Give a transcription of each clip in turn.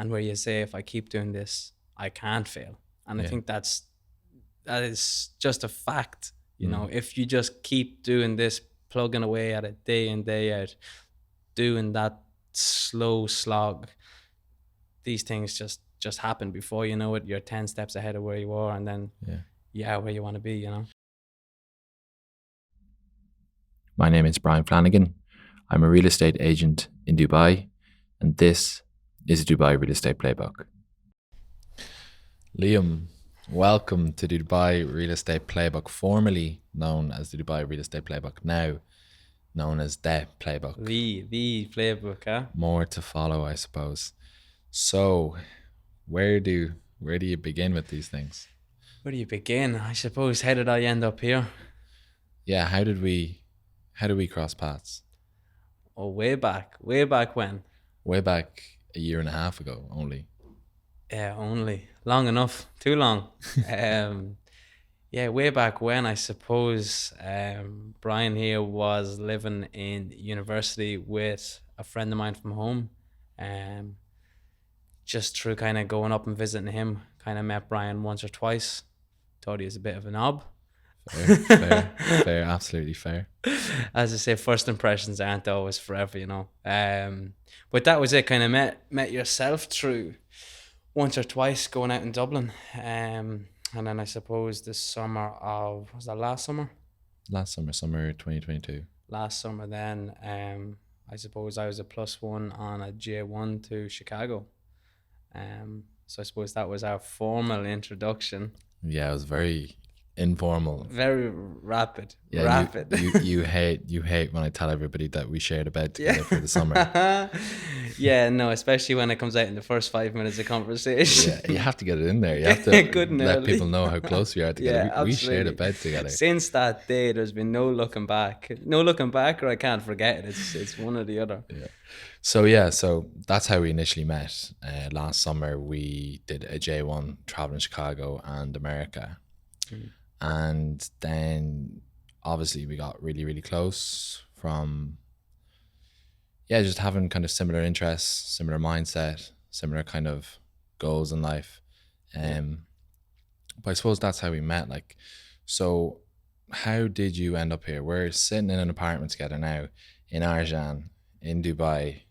and where you say, if I keep doing this, I can't fail. And I think that is just a fact. If you just keep doing this, plugging away at it day in, day out, doing that slow slog, these things just happen. Before you know it, you're 10 steps ahead of where you are, and then where you want to be. My name is Brian Flanagan. I'm a real estate agent in Dubai, and this is the Dubai Real Estate Playbook. Liam, welcome to the Dubai Real Estate Playbook, formerly known as the Dubai Real Estate Playbook, now known as the Playbook. The playbook, huh? More to follow, I suppose. So, where do you begin with these things? Where do you begin? I suppose, how did I end up here? Yeah, how did we cross paths? Oh, way back when? Way back a year and a half ago, only. Yeah, only. Long enough. Too long. Way back when, I suppose. Brian here was living in university with a friend of mine from home. Just through kind of going up and visiting him, kind of met Brian once or twice. Thought he was a bit of a knob. Fair, absolutely fair. As I say, first impressions aren't always forever, but that was it. Kind of met yourself through once or twice going out in Dublin, and then I suppose the summer of, was that last summer? Summer 2022. Last summer, then I suppose I was a +1 on a J1 to Chicago. So I suppose that was our formal introduction. Yeah, it was very informal, very rapid. You hate when I tell everybody that we shared a bed together for the summer. Yeah, no, especially when it comes out in the first 5 minutes of conversation. Yeah, you have to get it in there. You have to Good and let early. people know how close we are together. We shared a bed together. Since that day, there's been no looking back, or I can't forget it. It's one or the other. Yeah. So that's how we initially met. Last summer we did a J1 traveling Chicago and America. And then obviously we got really, really close from just having kind of similar interests, similar mindset, similar kind of goals in life. But I suppose that's how we met. Like, so how did you end up here? We're sitting in an apartment together now in Arjan, in Dubai.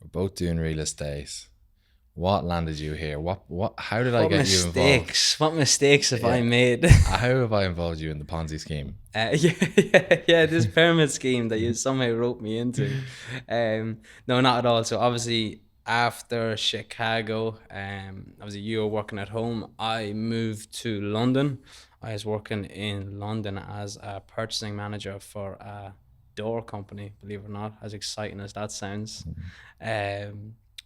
We're both doing real estate. What landed you here? How did I get you involved? What mistakes have I made? How have I involved you in the Ponzi scheme? This pyramid scheme that you somehow wrote me into. No, not at all. So obviously after Chicago, obviously you were working at home. I moved to London. I was working in London as a purchasing manager for a door company, believe it or not, as exciting as that sounds.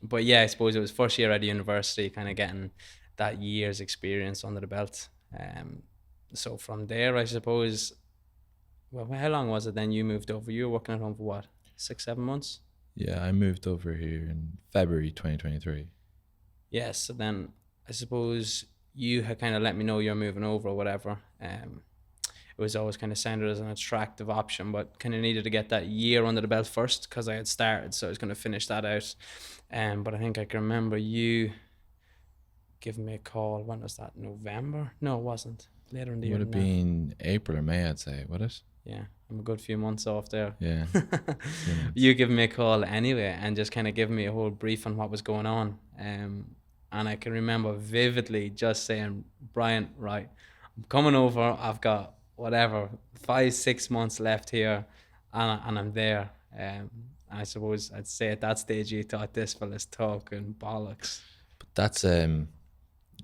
But yeah, I suppose it was first year at university, kind of getting that year's experience under the belt. So from there, I suppose, well, how long was it then you moved over? You were working at home for what, 6-7 months? Yeah, I moved over here in February 2023. Yeah, so then I suppose you had kind of let me know you're moving over or whatever. It was always kind of sounded as an attractive option, but kind of needed to get that year under the belt first because I had started, so I was going to finish that out. But I think I can remember you giving me a call. When was that? November? No, it wasn't. Later in the year. Would have been April or May, I'd say. Would it? Yeah, I'm a good few months off there. Yeah. You giving me a call anyway and just kind of giving me a whole brief on what was going on. And I can remember vividly just saying, Brian, right, I'm coming over. I've got whatever 5-6 months left here, and I'm there. I suppose I'd say at that stage you thought this fella's talking bollocks. But that's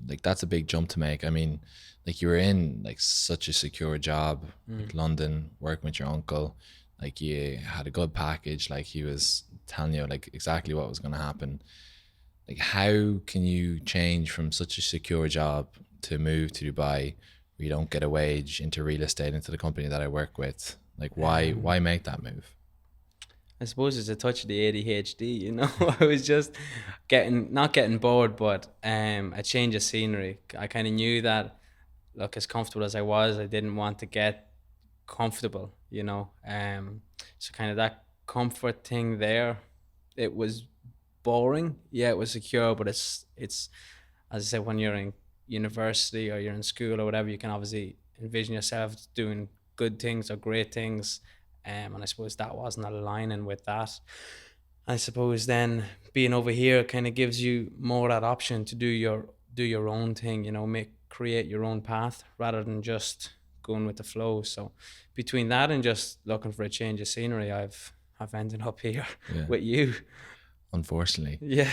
that's a big jump to make. I mean, like, you were in like such a secure job, like London, working with your uncle. Like, you had a good package. Like, he was telling you like exactly what was going to happen. Like, how can you change from such a secure job to move to Dubai where you don't get a wage, into real estate, into the company that I work with? Like, why make that move? I suppose it's a touch of the ADHD, I was just not getting bored, but a change of scenery. I kind of knew that, look, as comfortable as I was, I didn't want to get comfortable, So kind of that comfort thing there, it was boring. Yeah, it was secure, but it's as I said, when you're in university or you're in school or whatever, you can obviously envision yourself doing good things or great things. And I suppose that wasn't aligning with that. I suppose then being over here kind of gives you more that option to do your own thing, create your own path rather than just going with the flow. So between that and just looking for a change of scenery, I've ended up here Yeah, with you. unfortunately. Yeah.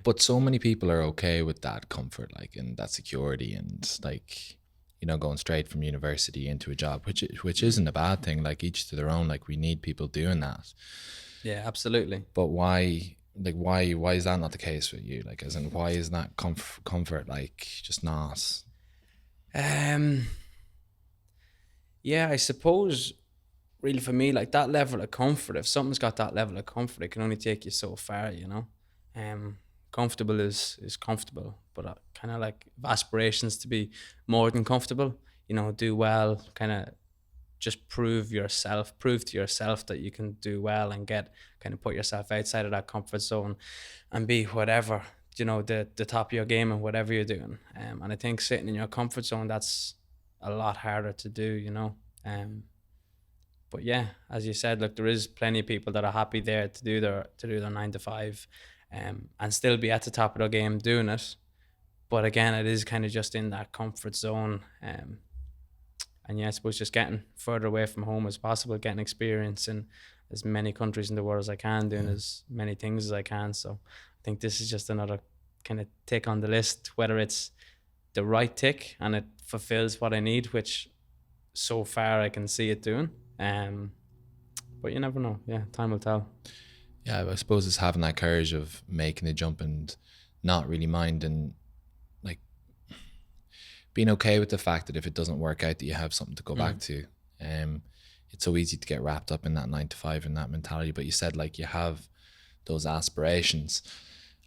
But so many people are okay with that comfort, like, and that security, and like, going straight from university into a job, which isn't a bad thing. Like, each to their own. Like, we need people doing that. Yeah, absolutely. But why? Like, why is that not the case with you? Like, as in, why is that comfort like just not? Um, yeah, I suppose really for me, like that level of comfort, if something's got that level of comfort, it can only take you so far. Um, Comfortable is comfortable, but I kind of like aspirations to be more than comfortable. Do well, kind of just prove to yourself that you can do well and get kind of put yourself outside of that comfort zone and be whatever, the top of your game and whatever you're doing. And I think sitting in your comfort zone, that's a lot harder to do. But yeah, as you said, look, there is plenty of people that are happy there to do their 9 to 5, and still be at the top of their game doing it. But again, it is kind of just in that comfort zone. And yeah, I suppose just getting further away from home as possible, getting experience in as many countries in the world as I can, doing as many things as I can. So I think this is just another kind of tick on the list, whether it's the right tick and it fulfills what I need, which so far I can see it doing. But you never know. Yeah, time will tell. Yeah, I suppose it's having that courage of making the jump and not really minding, like, being okay with the fact that if it doesn't work out, that you have something to go back to. It's so easy to get wrapped up in that 9 to 5 and that mentality. But you said, like, you have those aspirations.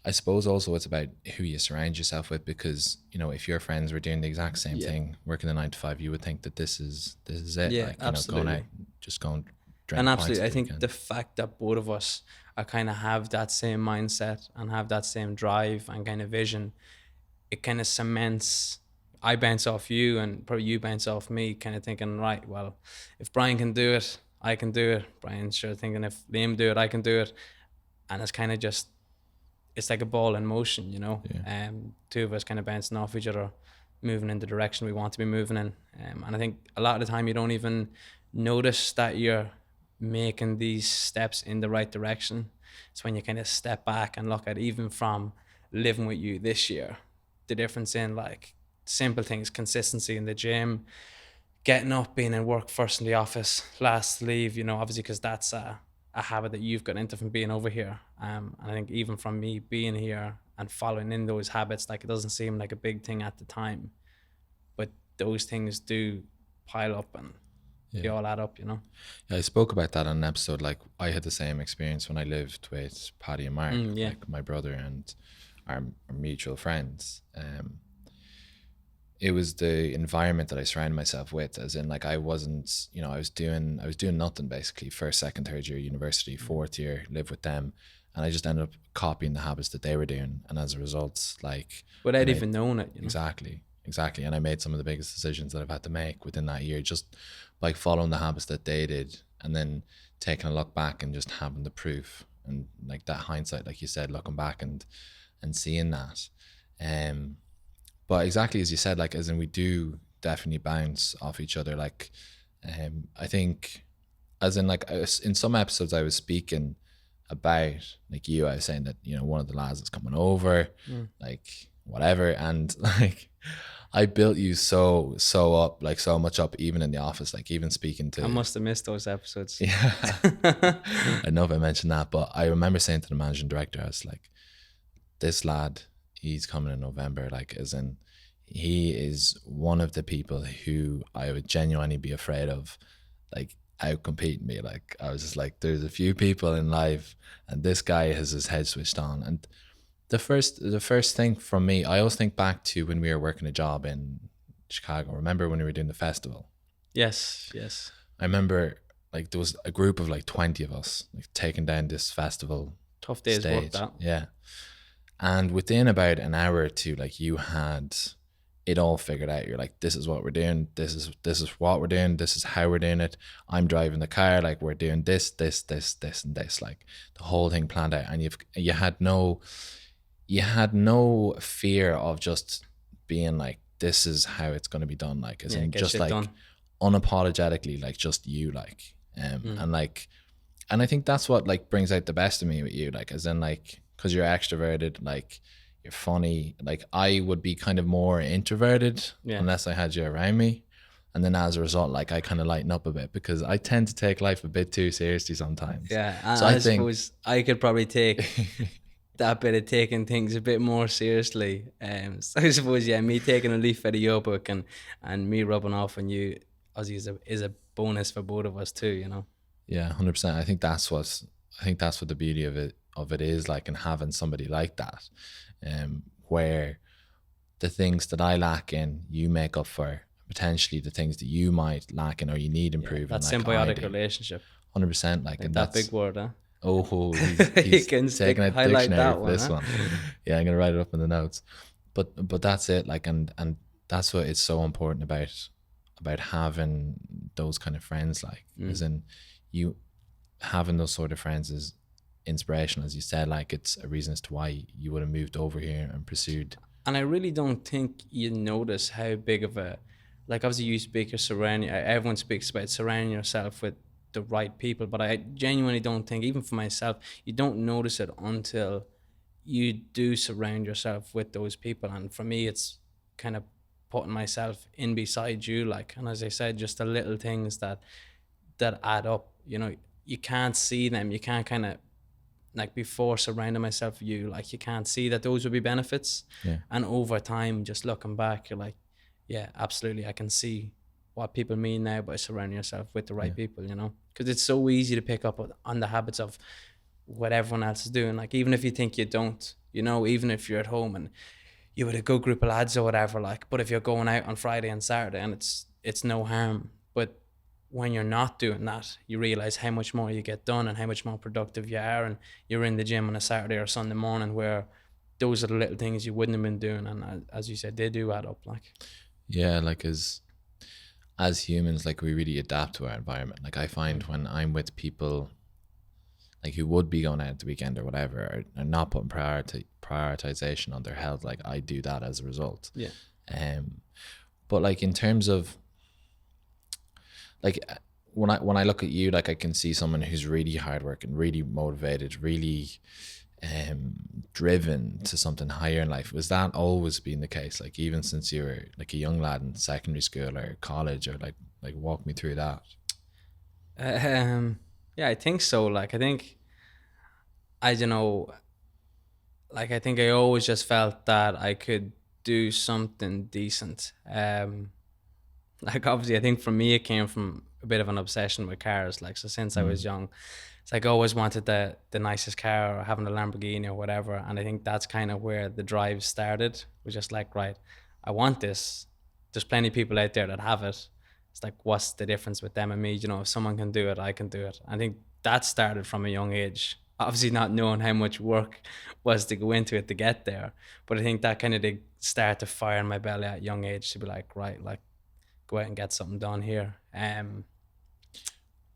I suppose also it's about who you surround yourself with, because if your friends were doing the exact same thing, working the 9 to 5, you would think that this is it. Yeah, like, absolutely. going out, just going. And absolutely, I think the fact that both of us are kind of have that same mindset and have that same drive and kind of vision, it kind of cements. I bounce off you, and probably you bounce off me, kind of thinking, right, well, if Brian can do it, I can do it. Brian's sure thinking, if Liam do it, I can do it. And it's kind of just, it's like a ball in motion. Two of us kind of bouncing off each other, moving in the direction we want to be moving in. And I think a lot of the time you don't even notice that you're making these steps in the right direction. It's when you kind of step back and look at, even from living with you this year, the difference in like simple things, consistency in the gym, getting up, being in work first in the office, last to leave, obviously, because that's a habit that you've got into from being over here. And I think even from me being here and following in those habits, like, it doesn't seem like a big thing at the time, but those things do pile up and they all add up. Yeah, I spoke about that on an episode. Like, I had the same experience when I lived with Paddy and Mark, like my brother and our mutual friends. It was the environment that I surrounded myself with, as in, like, I wasn't, I was doing nothing basically, first, second, third year university, fourth year, live with them, and I just ended up copying the habits that they were doing, and as a result, like, without even knowing it. Exactly, and I made some of the biggest decisions that I've had to make within that year, just like following the habits that they did, and then taking a look back and just having the proof, and like that hindsight, like you said, looking back and seeing that. But exactly as you said, like, as in, we do definitely bounce off each other. Like, I think, as in, like, in some episodes I was speaking about, like, I was saying that, one of the lads is coming over, like, whatever, and like, I built you so up, like, so much up, even in the office, like, even speaking to. I must have missed those episodes. Yeah. I don't know if I mentioned that, but I remember saying to the managing director, I was like, this lad, he's coming in November, like, as in, he is one of the people who I would genuinely be afraid of, like, outcompeting me. Like, I was just like, there's a few people in life, and this guy has his head switched on. And the first thing from me, I always think back to when we were working a job in Chicago. Remember when we were doing the festival? Yes. I remember, like, there was a group of like 20 of us, like, taking down this festival Tough day's work, stage. that. Yeah. And within about an hour or two, like you had it all figured out. You're like, this is what we're doing. This is what we're doing. This is how we're doing it. I'm driving the car. Like we're doing this, and this. Like the whole thing planned out, and you had no fear of just being like, this is how it's going to be done. Like as Yeah, in get just shit like done. unapologetically, like just you, like and like, and I think that's what like brings out the best of me with you, like as in like because you're extroverted, like you're funny. Like I would be kind of more introverted Yeah. unless I had you around me, and then as a result, like I kind of lighten up a bit because I tend to take life a bit too seriously sometimes. Yeah, and So I I think suppose I could probably take that bit of taking things a bit more seriously. So I suppose, yeah, me taking a leaf out of your book and me rubbing off on you, Ozzy, is a bonus for both of us too. You know. yeah, 100%. I think that's what the beauty of it is like, and having somebody like that, where the things that I lack in, you make up for potentially the things that you might lack in or you need Yeah, improving. that Like I symbiotic do, relationship. 100%. Like, Like and that that's big word, huh? he's You can taking out the highlight dictionary that for one, this huh? one. Yeah, I'm gonna write it up in the notes. But that's it. Like, and that's what it's so important about having those kind of friends. Like, as in you having those sort of friends is inspirational, as you said. Like it's a reason as to why you would have moved over here and pursued. And I really don't think you notice how big of a, like obviously you speak of surrounding, everyone speaks about surrounding yourself with the right people, but I genuinely don't think, even for myself, you don't notice it until you do surround yourself with those people. And for me, it's kind of putting myself in beside you, like, and as I said, just the little things that add up. You know, you can't see them. You can't kind of, like, before surrounding myself with you, like you can't see that those would be benefits. Yeah. And over time, just looking back, you're like, yeah, absolutely, I can see what people mean now by surrounding yourself with the right people, you know, because it's so easy to pick up on the habits of what everyone else is doing. Like, even if you think you don't, you know, even if you're at home and you're with a good group of lads or whatever, like, but if you're going out on Friday and Saturday, and it's no harm, but when you're not doing that, you realize how much more you get done and how much more productive you are. And you're in the gym on a Saturday or Sunday morning, where those are the little things you wouldn't have been doing. And as you said, they do add up. Like, Yeah, like as humans, like we really adapt to our environment. Like I find when I'm with people like who would be going out the weekend or whatever, or not putting prioritization on their health, like I do that as a result. yeah, But like in terms of like when I look at you, like I can see someone who's really hardworking, really motivated, really driven to something higher in life. Was that always been the case? Like even since you were like a young lad in secondary school or college, or like walk me through that. yeah, I think so. Like, I think, I don't know, like, I think I always just felt that I could do something decent. Like, obviously, I think for me, it came from a bit of an obsession with cars. Like, so since I was young, it's like I always wanted the nicest car, or having a Lamborghini or whatever. And I think that's kind of where the drive started. Was just like, right, I want this. There's plenty of people out there that have it. It's like, what's the difference with them and me? You know, if someone can do it, I can do it. I think that started from a young age. Obviously, not knowing how much work was to go into it to get there, but I think that kind of did start to fire in my belly at a young age, to be like, right, like, go out and get something done here.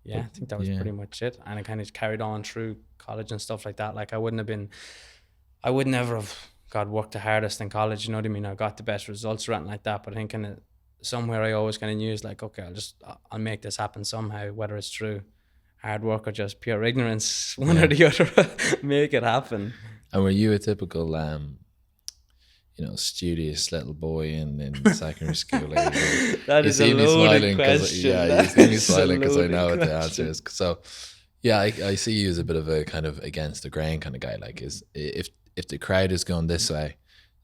Yeah, I think that was pretty much it. And I kind of carried on through college and stuff like that. Like, I would never have, God, worked the hardest in college, you know what I mean? I got the best results or anything like that. But I think kind of somewhere I always kind of knew is like, okay, I'll make this happen somehow, whether it's through hard work or just pure ignorance, one or the other, make it happen. And were you a typical studious little boy in secondary school age? That You is a see me loaded smiling because question. you see me That is a smiling because I loaded know what the answer question. is. So yeah, I see you as a bit of a kind of against the grain kind of guy. Like if the crowd is going this way,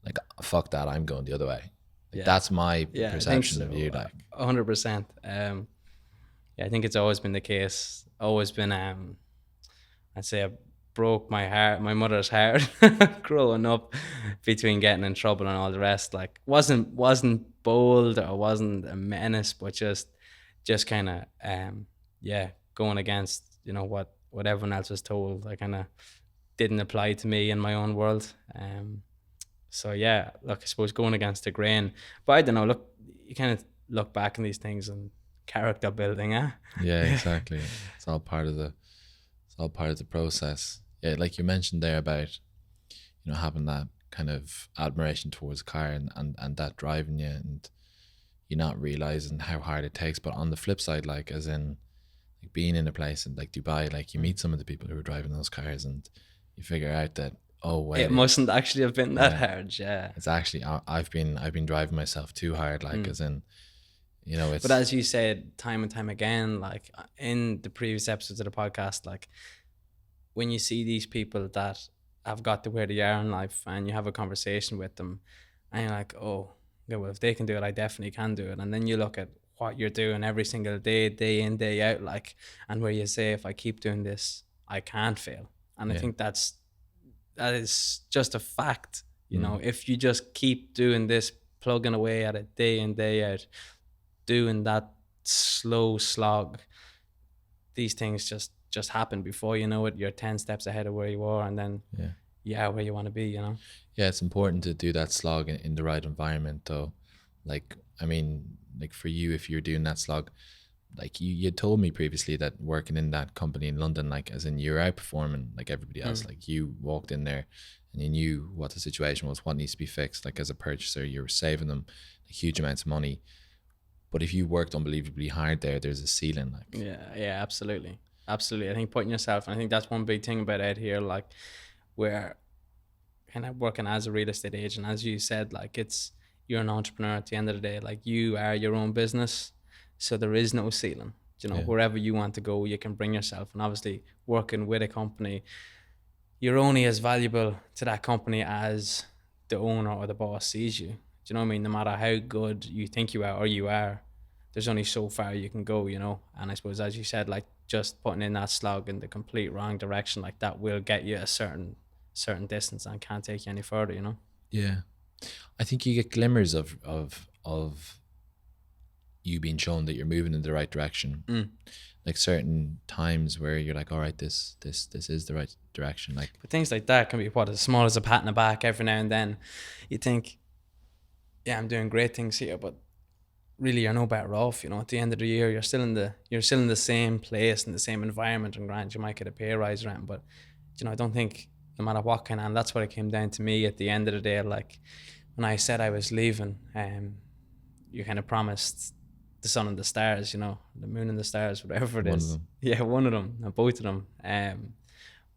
like fuck that, I'm going the other way. Like, Yeah. that's my Yeah, I think perception so. of you. Like 100%. Yeah, I think it's always been the case. Always been. I'd say I broke my mother's heart, growing up, between getting in trouble and all the rest. Like, wasn't bold or wasn't a menace, but just kind of yeah, going against what everyone else was told. I kind of didn't apply to me in my own world. So yeah, look, I suppose going against the grain, but I don't know. Look, you kind of look back on these things and character building, eh? Yeah, exactly. It's all part of the it's all part of the process. Yeah, like you mentioned there about, having that kind of admiration towards a car, and that driving you, and you're not realizing how hard it takes. But on the flip side, like, as in, like, being in a place in like Dubai, like, you meet some of the people who are driving those cars, and you figure out that, oh It wait, mustn't actually have been that yeah, hard, yeah. it's actually, I've been driving myself too hard, like, as in, But it's, as you said time and time again, like in the previous episodes of the podcast, like when you see these people that have got to where they are in life and you have a conversation with them and you're like, oh, yeah, well, if they can do it, I definitely can do it. And then you look at what you're doing every single day, day in, day out, like, and where you say, if I keep doing this, I can't fail. And I yeah, think that is just a fact. mm, If you just keep doing this, plugging away at it day in, day out, doing that slow slog, these things just happen before you know it. You're 10 steps ahead of where you are, and then yeah. where you want to be. Yeah, it's important to do that slog in the right environment, though. Like, I mean, like, for you, if you're doing that slog, like, you told me previously that working in that company in London, like, as in, you're outperforming like everybody else. Like, you walked in there and you knew what the situation was, what needs to be fixed. Like, as a purchaser, you're saving them huge amounts of money. But if you worked unbelievably hard there, there's a ceiling. Like, Yeah, absolutely. I think putting yourself, and I think that's one big thing about Ed here, like, where kind of working as a real estate agent, as you said, like, you're an entrepreneur at the end of the day. Like, you are your own business, so there is no ceiling. yeah, Wherever you want to go, you can bring yourself. And obviously, working with a company, you're only as valuable to that company as the owner or the boss sees you. Do you know what I mean? No matter how good you think you are or you are, there's only so far you can go. And I suppose, as you said, like, just putting in that slog in the complete wrong direction, like, that will get you a certain distance and can't take you any further. yeah. I think you get glimmers of you being shown that you're moving in the right direction. Like, certain times where you're like, all right, this is the right direction. Like, But things like that can be as small as a pat in the back every now and then. You think, yeah, I'm doing great things here, but really you're no better off. At the end of the year, you're still in the same place, in the same environment, and grant you might get a pay rise around. But I don't think, no matter what kind of, and that's what it came down to me at the end of the day. Like, when I said I was leaving, you kind of promised the sun and the stars, the moon and the stars, whatever it one of is. them. Yeah, one of them, both of them.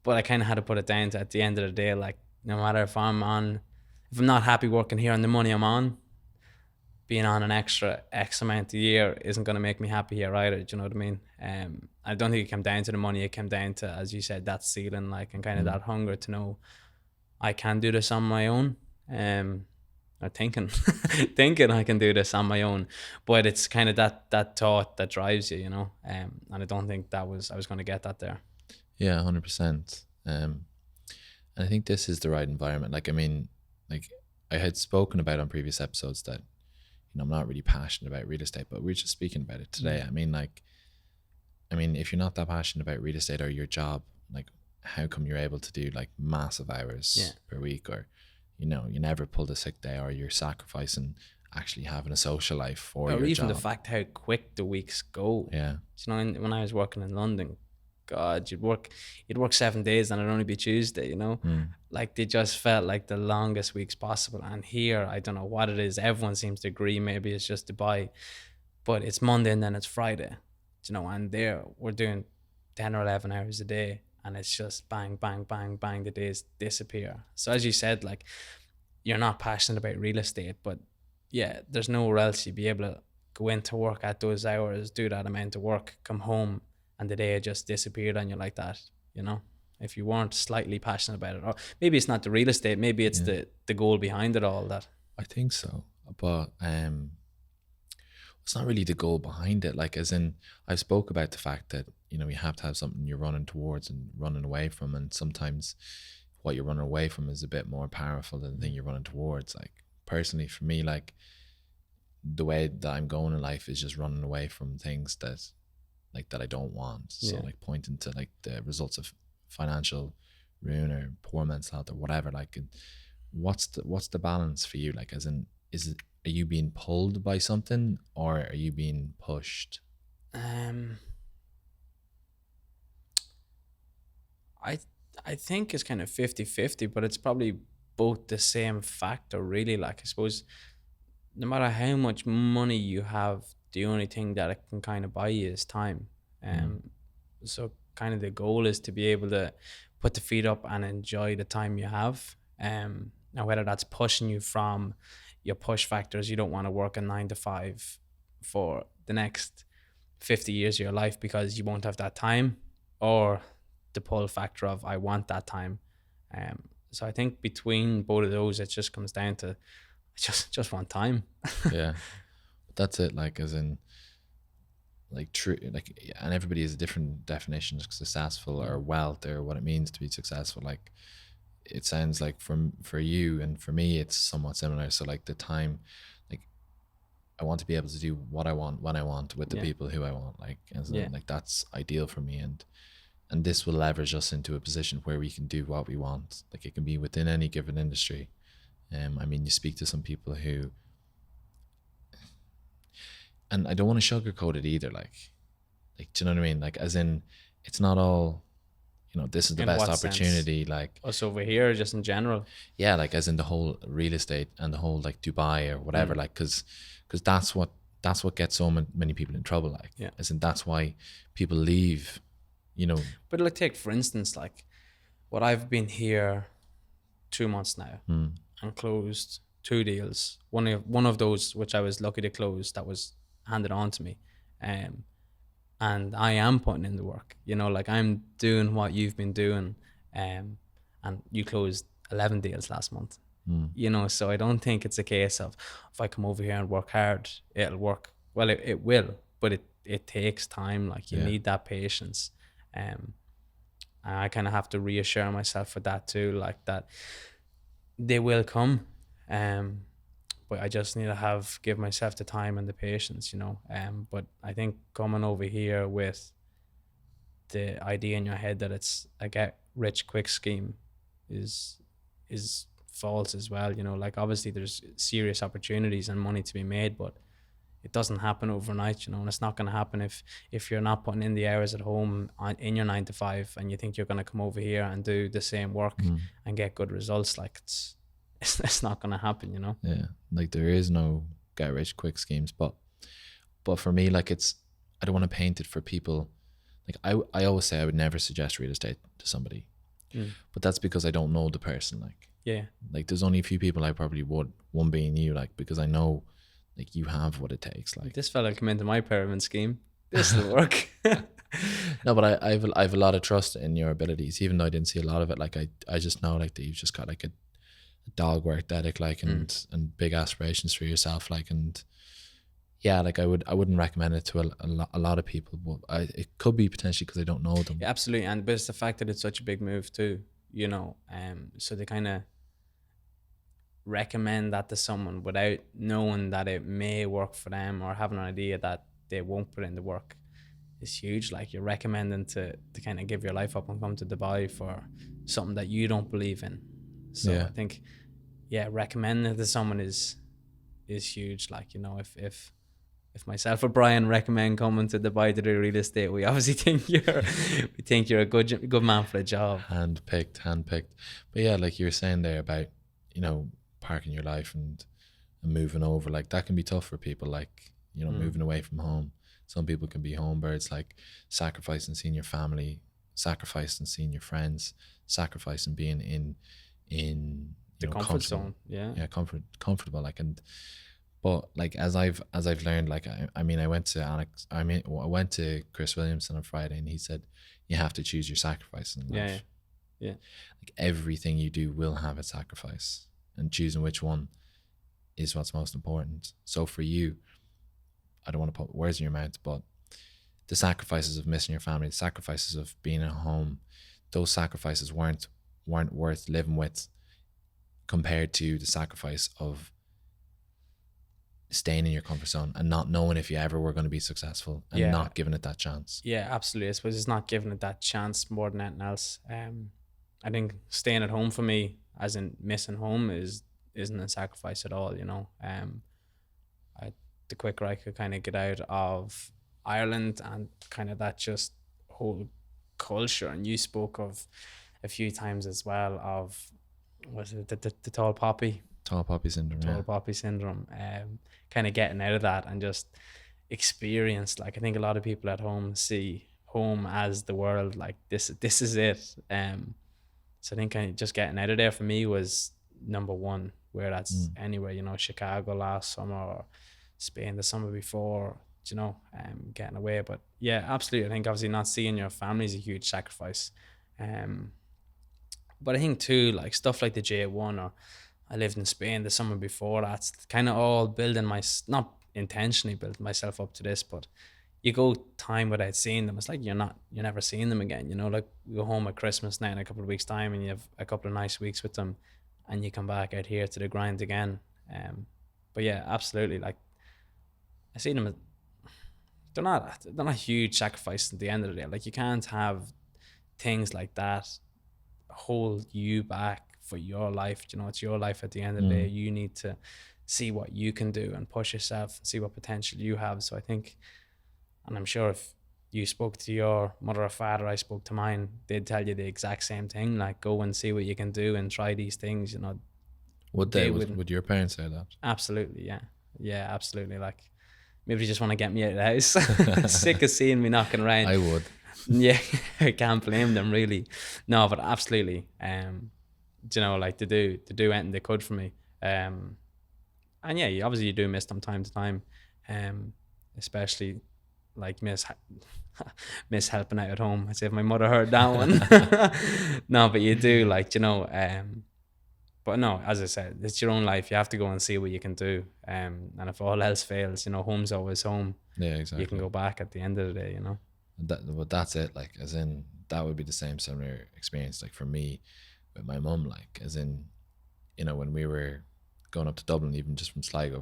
But I kind of had to put it down to, at the end of the day, like, no matter if I'm not happy working here and the money I'm on, being on an extra X amount a year isn't going to make me happy here either. Do you know what I mean? I don't think it came down to the money. It came down to, as you said, that ceiling, like, and kind of that hunger to know I can do this on my own. Or thinking, thinking I can do this on my own, but it's kind of that thought that drives you. And I don't think I was going to get that there. Yeah, 100%. And I think this is the right environment. Like, I mean, like, I had spoken about on previous episodes that, I'm not really passionate about real estate, but we're just speaking about it today. I mean, like, if you're not that passionate about real estate or your job, like, how come you're able to do like massive hours per week, or, you never pulled a sick day, or you're sacrificing actually having a social life for your or even job. the fact how quick the weeks go. Yeah. When I was working in London, God, you'd work 7 days and it'd only be Tuesday. Like, they just felt like the longest weeks possible. And here, I don't know what it is. Everyone seems to agree. Maybe it's just Dubai, but it's Monday and then it's Friday. And there we're doing 10 or 11 hours a day, and it's just bang, bang, bang, bang. The days disappear. So, as you said, like, you're not passionate about real estate, but yeah, there's nowhere else you'd be able to go into work at those hours, do that amount of work, come home, and the day just disappeared on you like that. If you weren't slightly passionate about it, or maybe it's not the real estate, maybe it's the goal behind it all. That I think so, but it's not really the goal behind it. Like, as in, I spoke about the fact that, you have to have something you're running towards and running away from, and sometimes what you're running away from is a bit more powerful than the thing you're running towards. Like, personally, for me, like, the way that I'm going in life is just running away from things that I don't want. So, like, pointing to like the results of financial ruin or poor mental health or whatever. Like, what's the balance for you? Like, as in, are you being pulled by something or are you being pushed? Um, I I think it's kind of 50-50, but it's probably both the same factor, really. Like, I suppose no matter how much money you have, the only thing that it can kind of buy you is time. Mm. So kind of the goal is to be able to put the feet up and enjoy the time you have. And whether that's pushing you from your push factors, you don't want to work a 9 to 5 for the next 50 years of your life because you won't have that time, or the pull factor of I want that time. So I think between both of those, it just comes down to just want time. Yeah, but that's it. Like, as in, like, true, like, and everybody has a different definition of successful or wealth or what it means to be successful. Like, it sounds like for you and for me, it's somewhat similar. So, like, the time, like, I want to be able to do what I want when I want with the Yeah. people who I want. Like, and so, Yeah. like, that's ideal for me, and this will leverage us into a position where we can do what we want. Like, it can be within any given industry. I mean, you speak to some people who, and I don't want to sugarcoat it either. Like, do you know what I mean? Like, as in, it's not all, this is the In best what sense? opportunity. Like, Us over here, just in general. yeah, like, as in the whole real estate and the whole, like, Dubai or whatever. Like, because that's what gets so many people in trouble. Like, Yeah. as in, that's why people leave. But like, take for instance, like what I've been here 2 months now and closed 2 deals. One of those which I was lucky to close, that was handed on to me. And I am putting in the work, like I'm doing what you've been doing. And you closed 11 deals last month. So I don't think it's a case of if I come over here and work hard, it'll work. Well, it will, but it takes time. Like, you Yeah. need that patience. And I kind of have to reassure myself for that too, like that they will come. But I just need to give myself the time and the patience. But I think coming over here with the idea in your head that it's a get rich quick scheme is false as well. Like, obviously there's serious opportunities and money to be made, but it doesn't happen overnight, and it's not going to happen if you're not putting in the hours at home in your 9 to 5, and you think you're going to come over here and do the same work and get good results. Like, it's not going to happen. Yeah, like, there is no get rich quick schemes, but for me, like, I don't want to paint it for people. Like, I always say I would never suggest real estate to somebody, but that's because I don't know the person. Like there's only a few people I probably would, one being you, like, because I know, like, you have what it takes. Like, this fella come into my pyramid scheme, this will work. no, but I have a lot of trust in your abilities, even though I didn't see a lot of it. Like, I just know, like, that you've just got, like, a dog work ethic, like, and big aspirations for yourself, like, and yeah, like, I wouldn't recommend it to a lot of people, but it could be potentially because I don't know them. Yeah, absolutely. But it's the fact that it's such a big move too, so they kind of recommend that to someone without knowing that it may work for them, or having an idea that they won't put in the work is huge. Like, you're recommending to kind of give your life up and come to Dubai for something that you don't believe in. So Yeah. I think, recommending it to someone is huge. Like, if myself or Brian recommend coming to Dubai to do real estate, we obviously think you're a good man for the job. Handpicked. But yeah, like you were saying there about, parking your life and moving over, like, that can be tough for people, like, moving away from home. Some people can be home birds, like, sacrificing seeing your family, sacrificing seeing your friends, sacrificing being in The comfort zone. Yeah. comfortable, like. And but, like, as I've learned, like, I mean, I went to Chris Williamson on Friday, and he said you have to choose your sacrifice in life. Yeah. Like, everything you do will have a sacrifice, and choosing which one is what's most important. So for you, I don't want to put words in your mouth, but the sacrifices of missing your family, the sacrifices of being at home, those sacrifices weren't worth living with compared to the sacrifice of staying in your comfort zone and not knowing if you ever were going to be successful, and not giving it that chance. Yeah, absolutely. I suppose it's not giving it that chance more than anything else. I think staying at home for me, as in missing home, isn't a sacrifice at all. I, the quicker I could kind of get out of Ireland and kind of that just whole culture, and you spoke of a few times as well of, was it the tall poppy? Tall poppy syndrome. Tall Yeah. poppy syndrome. Kind of getting out of that and just experience. Like I think a lot of people at home see home as the world. Like this is it. So I think kind of just getting out of there for me was number one. Where that's anywhere, Chicago last summer or Spain the summer before, getting away. But yeah, absolutely. I think obviously not seeing your family is a huge sacrifice. But I think too, like stuff like the J1, or I lived in Spain the summer before, that's kind of all building not intentionally building myself up to this, but you go time without seeing them. It's like you're never seeing them again, like you go home at Christmas now in a couple of weeks time and you have a couple of nice weeks with them and you come back out here to the grind again. But yeah, absolutely. Like I see them, they're not huge sacrifice at the end of the day. Like you can't have things like that hold you back for your life. It's your life at the end of the day. You need to see what you can do and push yourself and see what potential you have. So I think, and I'm sure if you spoke to your mother or father, I spoke to mine, they'd tell you the exact same thing. Like go and see what you can do and try these things. Would your parents say that? Absolutely, yeah, absolutely. Like maybe they just want to get me out of the house. Sick of seeing me knocking around. I would. Yeah, I can't blame them really. No, but absolutely. Like to do anything they could for me. And yeah, you do miss them time to time. Especially like miss helping out at home. I'd say if my mother heard that one. No, but you do, like, but no, as I said, it's your own life. You have to go and see what you can do. And if all else fails, home's always home. Yeah, exactly. You can go back at the end of the day, That's it. Like, as in, that would be the same similar experience. Like for me, with my mum, like as in, when we were going up to Dublin, even just from Sligo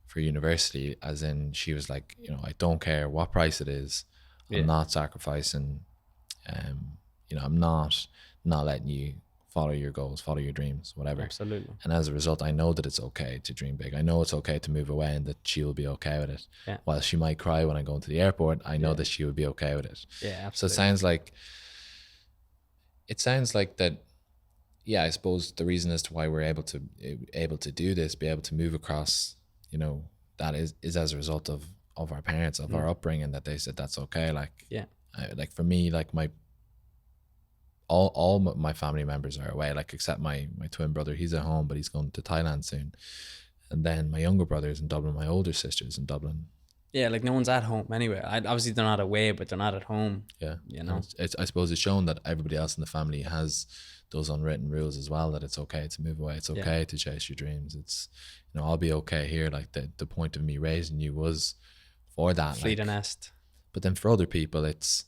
for university, as in she was like, I don't care what price it is, I'm not sacrificing. I'm not letting you follow your goals, follow your dreams, whatever. Absolutely. And as a result, I know that it's okay to dream big. I know it's okay to move away and that she will be okay with it. Yeah. While she might cry when I go into the airport, I know that she will be okay with it. Yeah, absolutely. So it sounds like that. Yeah, I suppose the reason as to why we're able to do this, be able to move across, that is as a result of our parents, of our upbringing, that they said that's okay. Like, yeah, like for me, like all my family members are away, like except my twin brother. He's at home, but he's going to Thailand soon. And then my younger brother's in Dublin. My older sister's in Dublin. Yeah, like no one's at home anyway. Obviously they're not away, but they're not at home. Yeah, I suppose it's shown that everybody else in the family has those unwritten rules as well, that it's okay to move away. It's okay to chase your dreams. It's, I'll be okay here. Like the point of me raising you was for that. Flee the nest. But then for other people, it's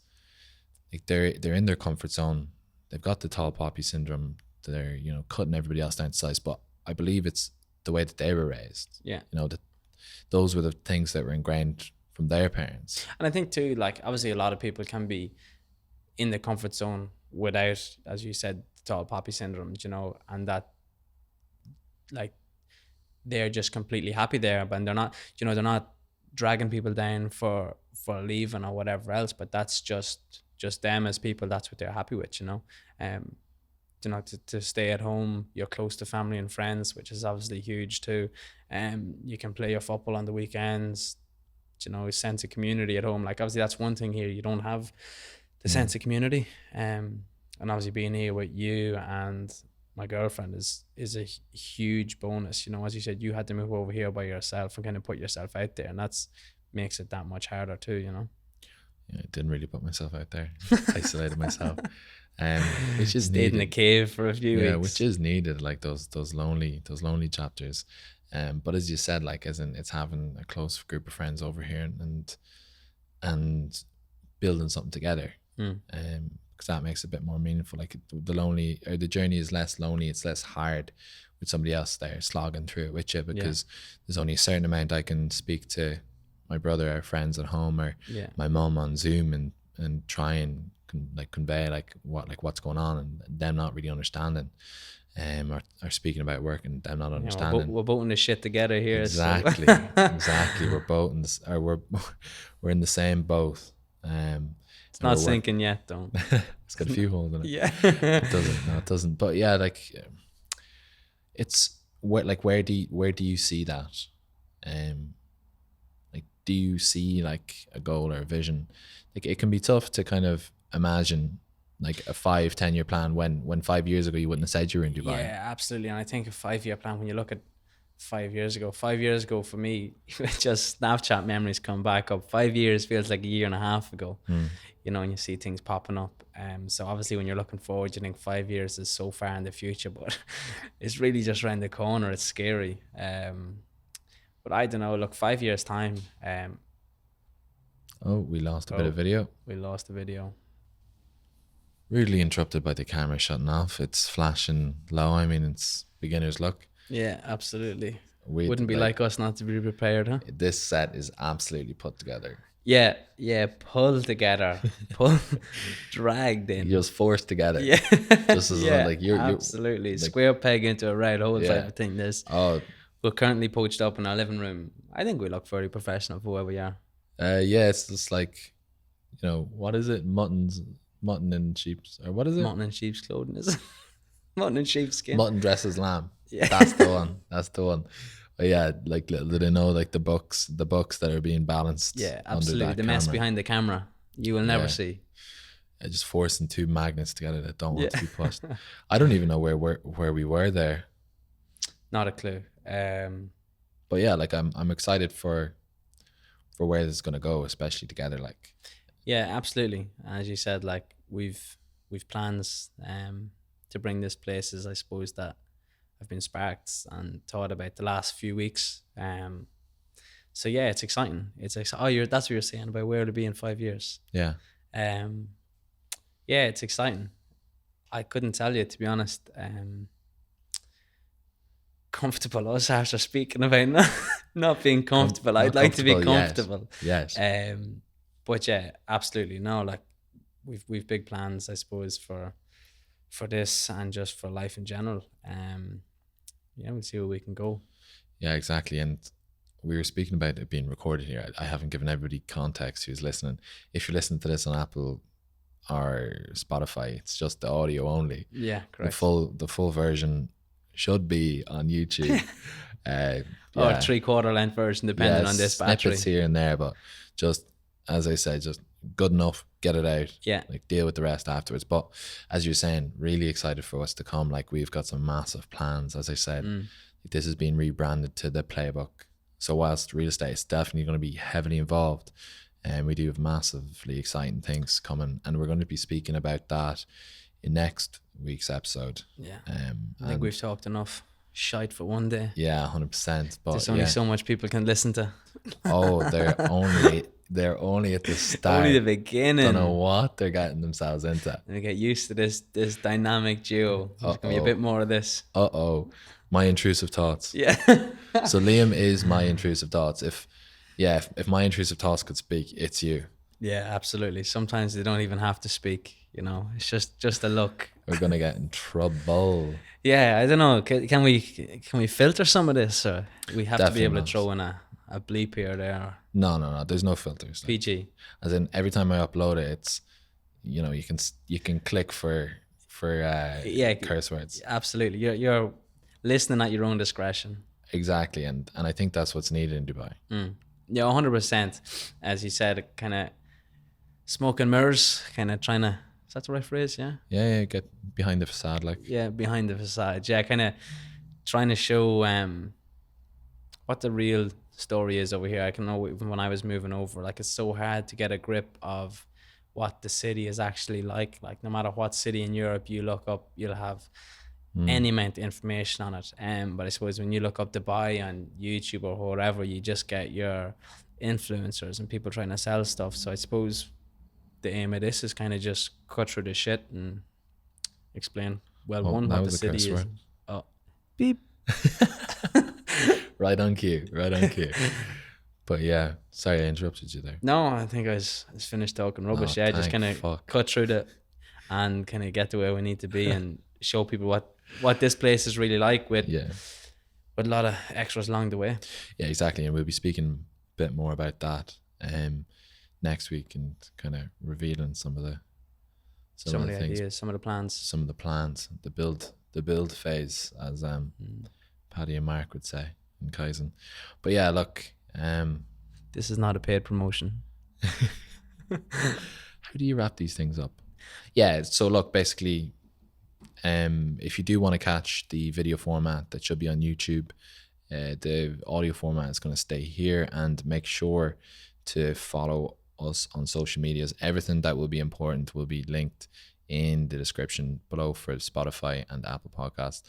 like they're in their comfort zone. They've got the tall poppy syndrome. They're, cutting everybody else down to size. But I believe it's the way that they were raised. Yeah. That those were the things that were ingrained from their parents. And I think too, like obviously a lot of people can be in the comfort zone without, as you said, the tall poppy syndrome, and that like they're just completely happy there, but they're not, they're not dragging people down for leaving or whatever else, but that's just them as people. That's what they're happy with, to stay at home. You're close to family and friends, which is obviously huge too. You can play your football on the weekends, sense of community at home. Like obviously that's one thing here, you don't have the sense of community. And obviously being here with you and my girlfriend is a huge bonus. As you said, you had to move over here by yourself and kind of put yourself out there, and that's makes it that much harder too, Yeah, I didn't really put myself out there. Isolated myself. Which is stayed needed. in a cave for a few weeks. Yeah, which is needed, like those lonely chapters. But as you said, like as in it's having a close group of friends over here and building something together. Because that makes it a bit more meaningful. Like the journey is less lonely, it's less hard with somebody else there slogging through it with you, because there's only a certain amount I can speak to my brother, our friends at home, or my mum on Zoom and try and convey like what's going on, and them not really understanding, or speaking about work and them not understanding. We're both in the shit together here. Exactly, So. exactly. We're both in this, or we're in the same boat. It's not sinking yet, though. It's got a few holes in it. Yeah. It doesn't. No, it doesn't. But yeah, like it's where do you see that? Like, do you see like a goal or a vision? Like, it can be tough to kind of imagine like a 5-10 year plan when 5 years ago you wouldn't have said you were in Dubai. Yeah, absolutely. And I think a 5-year plan, when you look at 5 years ago for me, just Snapchat memories come back up. 5 years feels like a year and a half ago, you know, and you see things popping up. So obviously when you're looking forward, you think 5 years is so far in the future, but it's really just around the corner. It's scary. But I don't know, look, 5 years time. We lost a bit of video. We lost the video. Rudely interrupted by the camera shutting off. It's flashing low. I mean, it's beginner's luck. Yeah, absolutely. Wouldn't be like us not to be prepared, huh? This set is absolutely put together. Yeah, pulled together, dragged in. You're just forced together. Yeah, just as you're absolutely like, square peg into a round hole. Yeah. I think this. Oh, we're currently poached up in our living room. I think we look very professional for where we are. Yeah, it's just like, you know, what is it? Mutton and sheep's, or what is it? Mutton and sheep's clothing, is it? Mutton and sheepskin. Mutton dresses lamb. Yeah, that's the one. That's the one. But yeah, like little do they know, like the books that are being balanced. Yeah, absolutely. The mess behind the camera, you will never see. Just forcing two magnets together that don't want to be pushed. I don't even know where we were there. Not a clue. But yeah, like I'm excited for where this is gonna go, especially together. Like, yeah, absolutely. As you said, like we've plans to bring this places, I suppose, that have been sparked and thought about the last few weeks. So yeah, it's exciting. It's that's what you're saying about where to be in 5 years. Yeah. Yeah, it's exciting. I couldn't tell you, to be honest. Comfortable us after speaking about not being comfortable. I'd like to be comfortable. Yes. But yeah, absolutely. No, like we've big plans, I suppose, for this and just for life in general. Yeah, we'll see where we can go. Yeah, exactly. And we were speaking about it being recorded here. I haven't given everybody context who's listening. If you're listening to this on Apple or Spotify, it's just the audio only. Yeah, correct. The full version should be on YouTube. Or 3/4 length version, depending on this battery. Snippets here and there, but just, as I said, just good enough, get it out. Yeah. Like, deal with the rest afterwards. But as you're saying, really excited for what's to come. Like, we've got some massive plans, as I said. This has been rebranded to the Playbook. So whilst real estate is definitely going to be heavily involved, and we do have massively exciting things coming, and we're going to be speaking about that in next week's episode. Yeah. I think we've talked enough shite for one day. Yeah, 100%. But there's only so much people can listen to. Oh, they're only at the start. Only the beginning. Don't know what they're getting themselves into. And they get used to this dynamic duo. There's gonna be a bit more of this. My intrusive thoughts. Yeah. So Liam is my intrusive thoughts. If my intrusive thoughts could speak, it's you. Yeah, absolutely. Sometimes they don't even have to speak. You know, it's just a look. We're gonna get in trouble. Yeah, I don't know. Can we filter some of this, or we have Definitely to be able not. to throw in a bleep here or there? No. There's no filters. PG. As in, every time I upload it, it's, you know, you can click for curse words. Absolutely. You're listening at your own discretion. Exactly, and I think that's what's needed in Dubai. Yeah, 100%. As you said, kind of smoke and mirrors, kind of trying to. Is that the right phrase? Yeah. Yeah. Get behind the facade, like. Yeah, behind the facade. Yeah, kind of trying to show what the real story is over here. I can know even when I was moving over, like, it's so hard to get a grip of what the city is actually like. Like, no matter what city in Europe you look up, you'll have any amount of information on it. But I suppose when you look up Dubai on YouTube or wherever, you just get your influencers and people trying to sell stuff. So I suppose the aim of this is kind of just cut through the shit and explain what the city is. Word. Oh, beep. Right on cue. But yeah, sorry I interrupted you there. No, I think I was finished talking rubbish. Oh, Yeah, just thank kind of fuck. cut through the and kind of get to where we need to be and show people what this place is really like with Yeah. a lot of extras along the way. Yeah, exactly. And we'll be speaking a bit more about that next week and kind of revealing some of the things, ideas, some of the plans. some of the plans, the build phase, as Paddy and Mark would say in Kaizen. But yeah, look, This is not a paid promotion. how do you wrap these things up? Yeah, so look, basically, if you do want to catch the video format that should be on YouTube, the audio format is going to stay here, and make sure to follow us on social medias. Everything that will be important will be linked in the description below for Spotify and Apple Podcasts.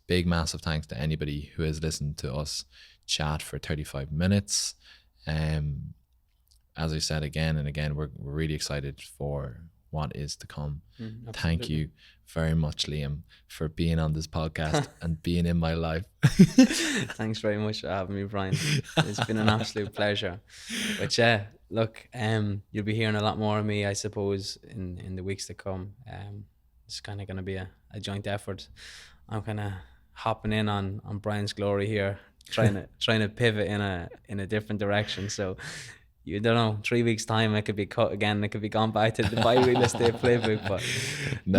Big massive thanks to anybody who has listened to us chat for 35 minutes. As I said again and again, we're really excited for what is to come. Thank you very much, Liam, for being on this podcast and being in my life. Thanks very much for having me, Brian. It's been an absolute pleasure. But yeah, look, you'll be hearing a lot more of me, I suppose, in the weeks to come. It's kind of going to be a joint effort. I'm kind of hopping in on Brian's glory here, trying to pivot in a different direction. So you don't know, 3 weeks time, I could be cut again. I could be gone back to the Real Estate Playbook, but No.